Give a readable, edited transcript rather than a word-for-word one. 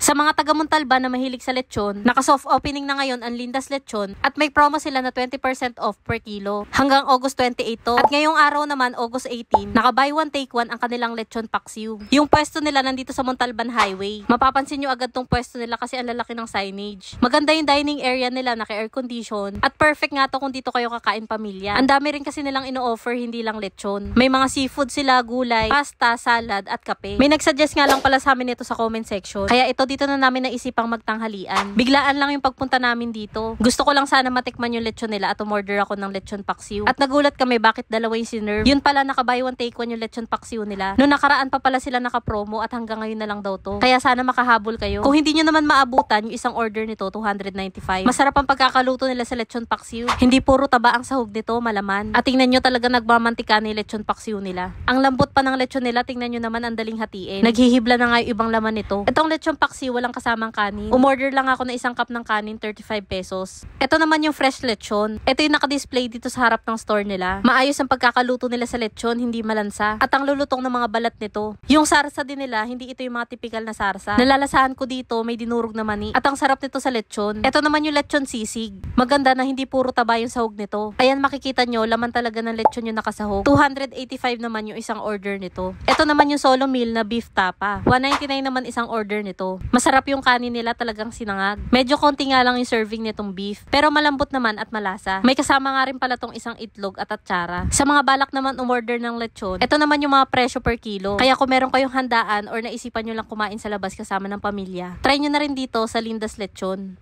Sa mga taga Montalban na mahilig sa lechon, naka-soft opening na ngayon ang Lindas Lechon at may promo sila na 20% off per kilo. Hanggang August 28 to. At ngayong araw naman, August 18, naka-buy one take one ang kanilang lechon paksiw. Yung pwesto nila nandito sa Montalban Highway. Mapapansin nyo agad tong pwesto nila kasi ang lalaki ng signage. Maganda yung dining area nila, naka-air condition. At perfect nga to kung dito kayo kakain pamilya. Ang dami rin kasi nilang ino-offer, hindi lang lechon. May mga seafood sila, gulay, pasta, salad, at kape. May nagsuggest nga lang pala sa amin ito sa comment section. Kaya ito dito na namin naisipang magtanghalian. Biglaan lang yung pagpunta namin dito. Gusto ko lang sana matikman yung lechon nila at umorder ako ng lechon paksiw. At nagulat kami bakit dalawa yung sinerve. Yun pala naka-buy one take one yung lechon paksiw nila. Noong nakaraan pa pala sila naka-promo at hanggang ngayon na lang daw to. Kaya sana makahabol kayo. Kung hindi nyo naman maabutan yung isang order nito, 295. Masarap ang pagkakaluto nila sa lechon paksiw. Hindi puro taba ang sahog nito, malaman. At tingnan nyo talaga nagmamantika na yung lechon paksiw nila. Ang lambot pa ng lechon nila, tingnan nyo naman ang daling hatiin. Naghihibla na nga yung ibang laman nito. Itong lechon paksiw walang kasamang kanin. Umorder lang ako na isang cup ng kanin, 35 pesos. Ito naman yung fresh lechon. Ito yung naka-display dito sa harap ng store nila. Maayos ang pagkakaluto nila sa lechon, hindi malansa. At ang lulutong ng mga balat nito. Yung sarsa din nila, hindi ito yung mga typical na sarsa. Nalalasahan ko dito, may dinurog na mani. At ang sarap nito sa lechon. Ito naman yung lechon sisig. Maganda na hindi puro taba yung sahog nito. Ayan, makikita nyo, laman talaga ng lechon yung nakasahog. 285 naman yung isang order nito. Ito naman yung solo meal na beef tapa. 199 naman isang order nito. Masarap yung kanin nila, talagang sinangag. Medyo konti nga lang yung serving nitong beef. Pero malambot naman at malasa. May kasama nga rin pala tong isang itlog at atsara. Sa mga balak naman umorder ng lechon, ito naman yung mga presyo per kilo. Kaya kung meron kayong handaan or naisipan nyo lang kumain sa labas kasama ng pamilya, try nyo na rin dito sa Lindas Lechon.